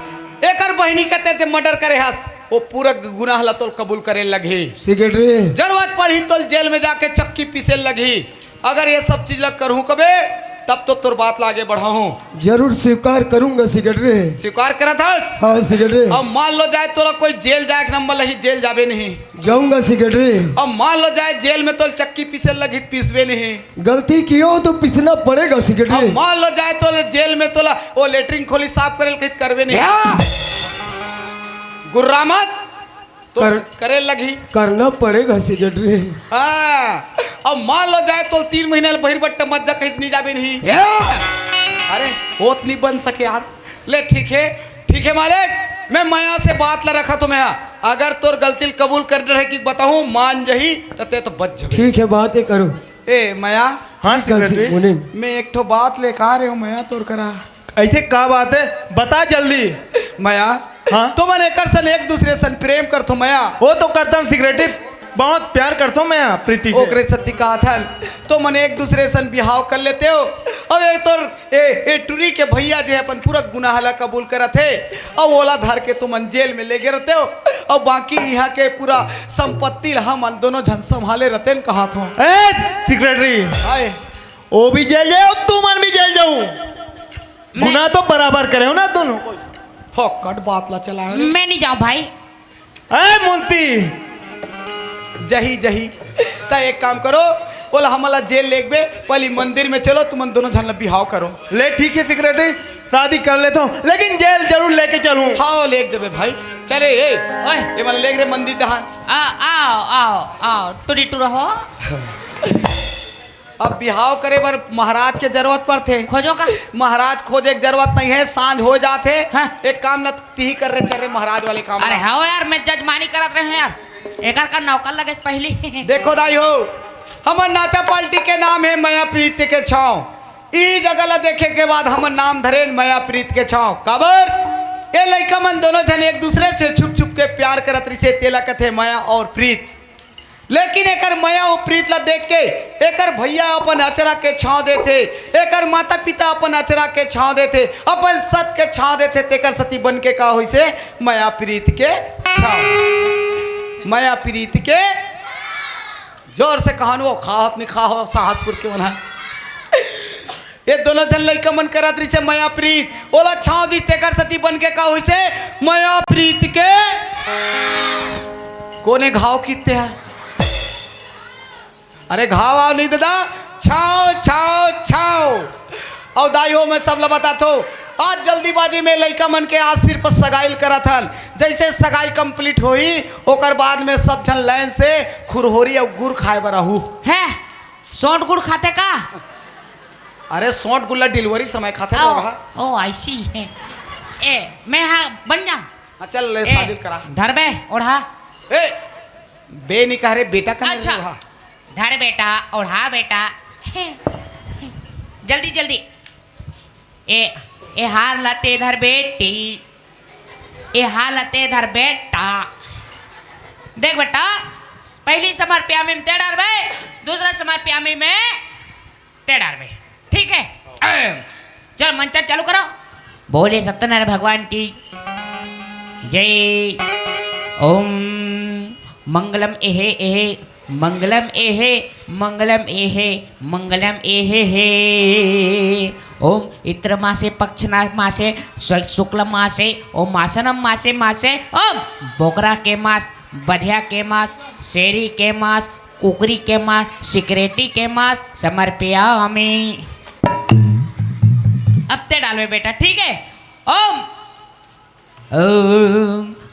एकर बहनी कहते थे मर्डर करे हस वो पूरा गुनाह ला तो कबूल करे लगी सेक्रेटरी। जरूरत पड़ी तो जेल में जाके चक्की पीसे लगी अगर ये सब चीज लग करूँ कबे तब तो तोर बात लागे बढ़ाऊं जरूर स्वीकार करूंगा सेक्रेटरी। स्वीकार करा था हाँ सेक्रेटरी। अब मान लो जाए तोरा कोई जेल जाए नंबर लगी जेल जाबे नहीं जाऊंगा सेक्रेटरी। अब मान लो जाए जेल में तो चक्की पीसे लगी पीसबे नहीं गलती की हो तो पिसना पड़ेगा अब सेक्रेटरी। मान लो जाए तो जेल में तोला वो लेटरिन खोली साफ करे कहीं करबे नहीं गुर्रा मत तो करे लगी करना पड़ेगा सेक्रेटरी। हाँ अब मान लो जाए तो 3 महीने बहिर बट्टा मत जा कहीं नहीं जाबे नहीं अरे होत नहीं बन सके यार ले ठीक है मालिक मैं माया से बात ला रखा तो मैं अगर तोर गलती कबूल कर रहे कि बताऊं मान जही ते तो बच जा। ठीक है बात है करो। ए माया हाँ सेक्रेटरी मैं एक ठो बात लेकर आ रहे हूँ माया तोर करा ऐसे का बात है बता जल्दी। माया हाँ तो मन एक सन एक दूसरे सन प्रेम कर तो माया वो तो करता हूँ सेक्रेटरी बहुत प्यार करता हूँ मैं प्रीति से। ओकरे सत्य कहा था तो मन एक दूसरे सन बिहाव कर लेते हो अब ये तोर ए टूरी के भैया जो है अपन पूरा गुनाह ला कबूल करा थे अब ओला धर के तुम जेल में ले गए रहते हो और बाकी यहाँ के पूरा संपत्ति हम दोनों जन संभाले रहते कहा था सेक्रेटरी आए वो भी जेल जाए और तू मन भी जेल जाऊं गुनाह तो बराबर करे हो ना दोनों। फोकट बात ला चला मैं नहीं जाऊं भाई। मुंशी जही ता एक काम करो बोला हमला जेल ले गए पहले मंदिर में चलो तुम दोनों झन बिहाव करो। ले ठीक है सेक्रेटरी शादी कर लेता हूँ लेकिन जेल जरूर लेके चलूं। हाँ ले देवे भाई चले ओए ये मन ले गए मंदिर डहान आओ टूरी टू रहो अब बिहाव करे बर महाराज के जरूरत पर थे खोजो का महाराज खोजे की जरूरत नहीं है सांझ हो जाते हाँ। एक काम न ती कर रहे चल रहे महाराज वाले काम अरे हाँ यार मैं जजमानी करत रहे हैं यार एक का नौकर लगे पहली देखो दाई हो हमर नाचा पार्टी के नाम है माया प्रीत के छाव ई जगह ला देखे के बाद हमर नाम धरे माया प्रीत के छाव काबर ये लड़का मन दोनों जन एक दूसरे से छुप छुप के प्यार करत रही से तेला कथे माया और प्रीत लेकिन एकर माया और प्रीत ला देख के एकर भैया अपन अचरा के छाव देते एकर माता पिता अपन अचरा के छाव देते अपन सत के छाव देते तेकर सती बन के का होई से माया प्रीत के छाव माया प्रीत के जोर से कहानो खाहत नहीं खाहो साहसपुर के वहाँ ये दोनों जन लइका मन करत रही से माया प्रीत ओला छाव दी तेकर सती बन के का हुई से माया प्रीत के कोने घाव कीते है अरे घाव आओ नहीं दादा छाओ छाओ छाओ और दाइयों में सब बता तो आज जल्दीबाजी में लइका मन के आज सिर पर सगाई करा था जैसे सगाई कंप्लीट हुई ओकर बाद में सब जन लाइन से खुरहोरी और गुड़ खाए बराहू है सोंठ गुड़ खाते का अरे सोंठ गुल्ला डिलीवरी समय खाते ओ, लोग ओ आई सी है ए मैं हाँ बन जा हाँ चल ले शादी करा धर बे ओढ़ा ए बे नहीं कह रहे बेटा का अच्छा धर बेटा ओढ़ा बेटा जल्दी जल्दी ए हार लते धर बेटी ए हार लते धर बेटा देख बेटा पहली समर प्यामी में तेड़ार बे दूसरा समर प्यामी में तेड़ार बे ठीक है चल मंत्र चालू करो बोले सत्यनारायण भगवान की जय ओम मंगलम एहे एहे मंगलम एहे मंगलम एहे मंगलम एहे हे ओम इत्र मासे पक्षना मासे शुक्ल मासे ओम मासनम मासे मासे ओम बोकरा के मास बधिया के मास शेरी के मास कुकरी के मास सिक्रेटी के मास समर्पयामि अब ते डालो बेटा ठीक है ओम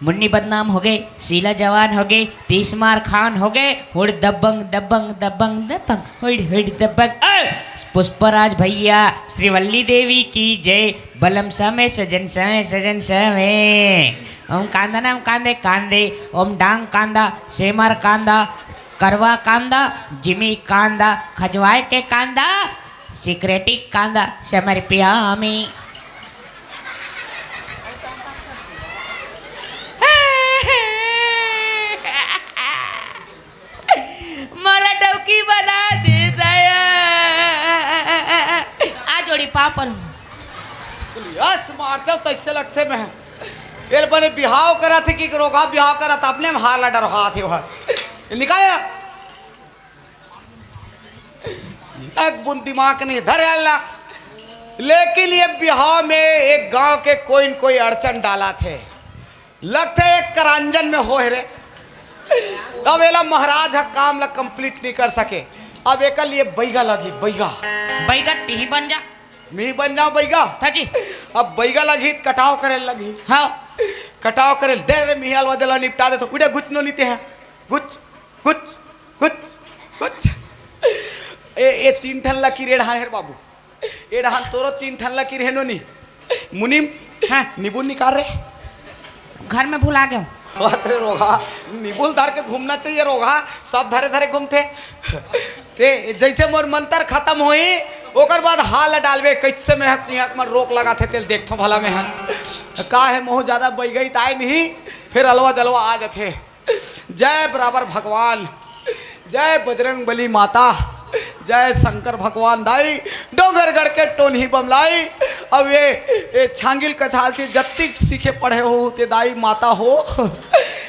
मुन्नी बदनाम हो गए शीला जवान हो गए 30 मार खान हो गए हुड़ दबंग दबंग दबंग दबंग हुड़ हुड़ दबंग पुष्पराज भैया श्रीवल्ली देवी की जय बलम समय सजन समय ओम कांदा नाम कांदे कांदे ओम डांग कांदा सेमर कांदा करवा कांदा जिमी कांदा खजवाए के कांदा सिक्रेटी कांदा समर्पयामि मला डौकी बना दे दया आ जोड़ी पापड़ यस मारता तैसे लगते मैं एल बने बिहाव करा थे कि रोगा बिहाव करा था अपने में हार लड़ा रहा थे वह निकाले एक बुन दिमाग नहीं धर आला लेकिन ये बिहाव में एक गांव के कोई न कोई अड़चन डाला थे लगते एक करांजन में हो रे अब एला महाराज हा काम ला कंप्लीट नहीं कर सके अब एक लिए बैगा लगी बैगा बैगा ती बन जा मी बन जाओ बैगा था जी अब बैगा लगी कटाव करे लगी हाँ कटाव करे दे रे मिहाल वादला निपटा दे तो कुछ गुच नो नीते हैं गुच गुच गुच गुच ए 3 ठन लकी रे ढान है बाबू ए ढान तोरो 3 ठन लकी रे नो नी मुनिम हाँ निबुल निकाल रे घर में भुला गया अरे रोगा निबुल धर के घूमना चाहिए रोगा सब धरे धरे घूमते ते जैसे मोर मंत्र खत्म होई ओकर बाद हाल डालवे कैसे में हक निहक में रोक लगा थे तेल देखथो भला में है का है मोह ज्यादा बह गई ताई नहीं फिर अलवा दलवा आ जाते जय बराबर भगवान जय बजरंग बली माता जय शंकर भगवान दाई डोंगरगढ़ के टोनही बमलाई अब ये छांगिल कछाल के जत्ती सीखे पढ़े हो ते दाई माता हो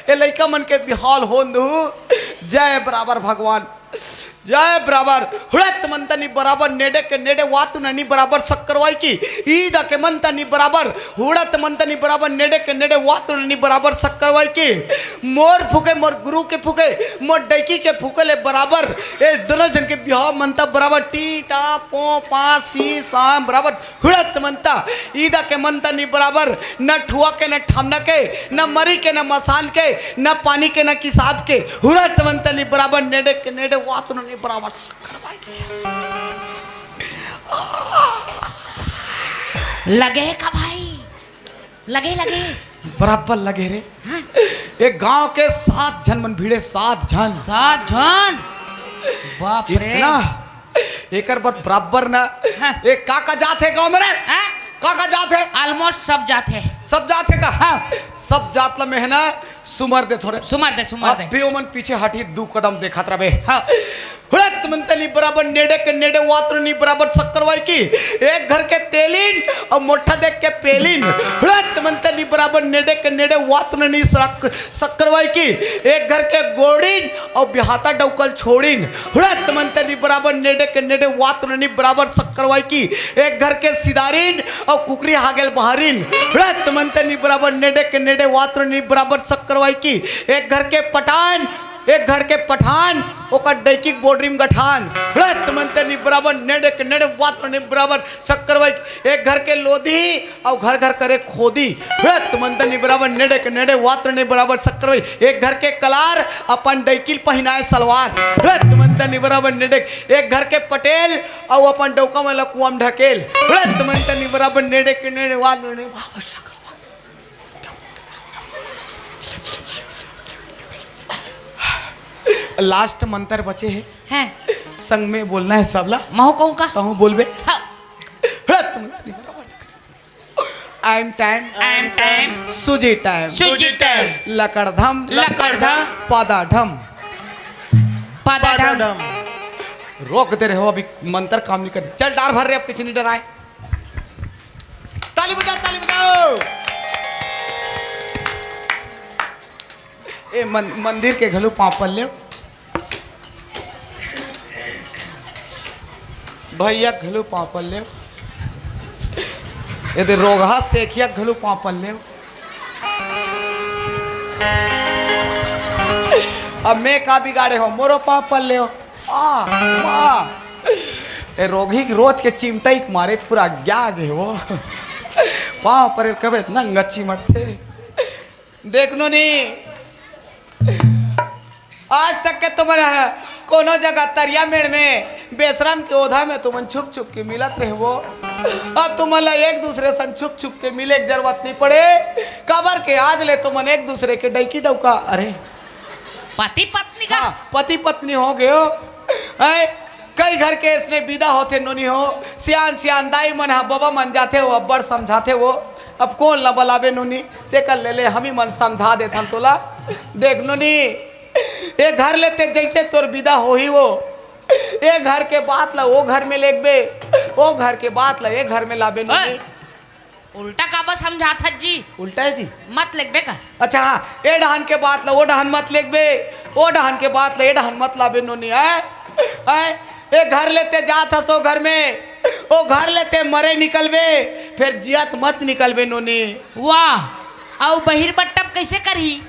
ये लइका मन के बिहाल हो जय बराबर भगवान जय बराबर हुड़त मंतनी बराबर नेडे के नेडे वातु ननी बराबर सक्करवाई की ईद के मंतनी बराबर हुड़त मंतनी बराबर नेडे के नेडे वातु ननी बराबर सक्करवाई की मोर फूके मोर गुरु के फूके मोर डैकी के फूके ले बराबर ए दोनों जन के बिहाव मनता बराबर टी टा पो पा सी सा बराबर हुड़त मनता ईद के मंतनी बराबर न ठुआ के न ठामना के न मरी के न मसान के न पानी के न किसाब के हुड़त मंतनी बराबर नेडे के नेडे वातु ननी बराबर लगे का भाई लगे लगे बराबर लगे रे हाँ? एक गांव के 7 जन मन भीड़े 7 जन 7 जन बाप रे इतना एकर बराबर ना हाँ? एक काका जात है गांव में रे हाँ? काका जात है ऑलमोस्ट सब जाते हैं सब जात है का हाँ। सब जात ला मेहना सुमर दे थोड़े सुमर दे अब भी ओमन पीछे हटी 2 कदम देखत रहे हाँ हुड़त मंतनी बराबर नेड़े के नेड़े वात्रनी बराबर शक्करवाई की एक घर के तेलिन और मोठा देख के पेलिन हुड़त मंतनी बराबर नेड़े के नेड़े वात्रनी शक्करवाई की एक घर के गोड़िन और बिहाता डौकल छोड़िन हुड़त मंतनी बराबर नेड़े के नेड़े वात्रनी बराबर शक्करवाई की एक घर के सिदारिन और कुकरी हागेल बहारिन हुड़त मंतनी बराबर नेड़े के नेड़े वात्रनी बराबर शक्करवाई की एक घर के पठान एक घर के पठान ओकर डैकिक बोर्डरिम गठान रत मंतनी बराबर नेड़े के नेड़े वात्रनी बराबर शक्करवाई एक घर के लोधी और घर घर करे खोदी रत मंतनी बराबर नेड़े के नेड़े वात्रनी बराबर शक्करवाई एक घर के कलार अपन डैकिल पहनाए सलवार रत मंतनी बराबर नेड़े एक घर के पटेल और अपन डौका में लकुआम ढकेल रत मंतनी बराबर नेड़े के नेड़े वात्रनी लास्ट मंत्र बचे हैं संग में बोलना है सबला महू कहूँ का कहूँ बोलबे हाँ। आइम टाइम सुजी टाइम लकड़धम पादाढम पादाडम रोक दे रहे हो अभी मंत्र काम नहीं कर चल डार भर रहे अब किसी नहीं डराए ताली बजाओ ए मंदिर के घलू पापल ले भैया घलू पापल ले यदि रोगहा सेखिया घलू पापल ले अब मैं का बिगाड़े हो मोरो पापल ले ए रोगी रोज के चिमटा ही मारे पूरा क्या गे वो पाँव पर कबे ना गच्ची मरते देखनो नहीं आज तक के तुम्हारा कोनो जगह तरिया मेड़ में बेशरम के ओधा में तुमन छुप छुप के मिलत रहे वो अब तुम्हारा एक दूसरे संग छुप छुप के मिले की जरूरत नहीं पड़े कबर के आज ले तुमन एक दूसरे के डैकी डौका अरे पति पत्नी का पति पत्नी हो गए हो कई घर के इसने विदा होते नोनी हो सियान दाई मन हा बाबा मन जाते हो अब्बड़ समझाते हो अब कौन ला बलाबे नोनी ते कर ले हम ही मन समझा देता हम तोला देख नोनी ये घर लेते जैसे तोर विदा हो ही वो ये घर के बात ला वो घर में लेबे वो घर के बात ला ये घर में लाबे नोनी उल्टा का बस समझाता जी उल्टा है जी मत लिखबे का अच्छा हाँ ए डहन के बात ला वो डहन मत लेबे वो डहन के बात ला ये डहन मत लाबे नोनी है ए घर लेते जात हसो घर में ओ घर लेते मरे निकलबे फिर जियत मत निकलबे नोनी वाह और बहिर बट्टप कैसे करही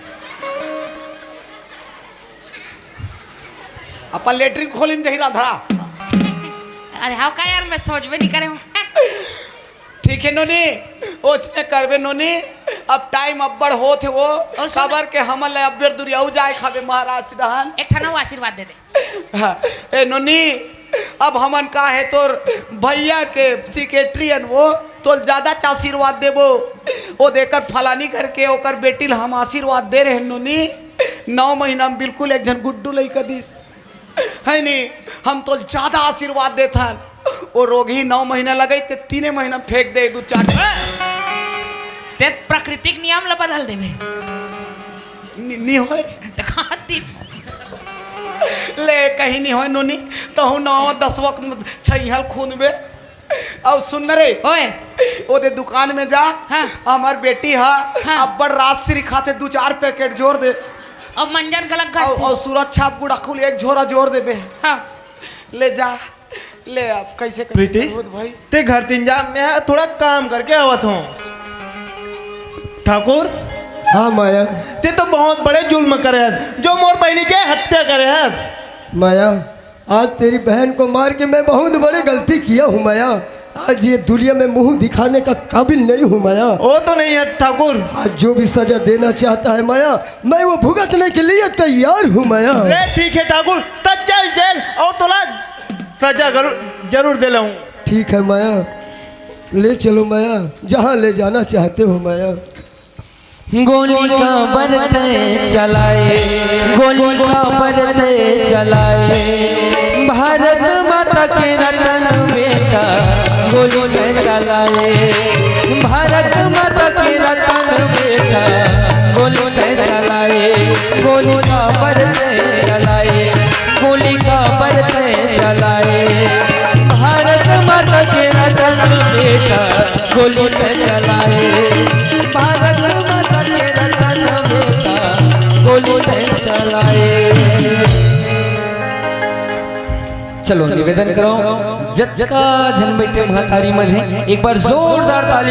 अपन लेटरिन खोलिन जही राधरा अरे हाउ का यार मैं सोचबे नहीं करे हूँ ठीक है नोनी उसने करबे नोनी अब टाइम अब्बड़ हो थे वो खबर के हमल अब्बर दुरियाऊ जाए खाबे महाराष्ट्र दहन एक ठना आशीर्वाद दे दे हाँ, ए नोनी अब हमन का है तोर भैया के सेक्रेटरीन वो तो ज्यादा आशीर्वाद देबो वो देकर फलानी करके ओकर बेटी हम आशीर्वाद दे रहे नोनी 9 महीना में बिल्कुल एक जन गुड्डू लइका दिस है नी हम तो ज्यादा आशीर्वाद देथन वो रोगी 9 महीना लगे ते 3 महीना फेंक दे दू चाट ते प्राकृतिक नियम ला बदल देबे नहीं होए तो खाती ले कहीं नहीं होए नोनी तो हूँ 9-10 छैहल खून बे और सुन रे ओए ओ दे दुकान में जा हाँ। हमार बेटी हा हाँ। अब्बड़ राजश्री खाते 2-4 पैकेट जोड़ दे और मंजन गलत घास और सूरज छाप गुड़ा खुल एक झोरा जोड़ दे बे हाँ ले जा ले अब कैसे प्रीति भाई ते घर तीन जा मैं थोड़ा काम करके आवत हूँ ठाकुर हाँ माया ते तो बहुत बड़े जुल्म करे हैं जो मोर बहनी के हत्या करे हैं माया आज तेरी बहन को मार के मैं बहुत बड़ी गलती किया हूँ माया आज ये दुनिया में मुंह दिखाने का काबिल नहीं हूँ माया वो तो नहीं है ठाकुर आज जो भी सजा देना चाहता है माया मैं वो भुगतने के लिए तैयार हूँ माया ठीक है ठाकुर तब चल जेल और तोला सजा जरूर दे लूँ ठीक है माया ले चलो माया जहाँ ले जाना चाहते हो माया गोली का बरते चलाए गोली का बरते चलाए भारत माता के रतन बेटा गोली में चलाए भारत माता के रतन बेटा गोली में चलाए गोली का बरते चलाए गोली का बरते चलो निवेदन करो जत का जन बैठे महतारी मन है एक बार जोरदार ताली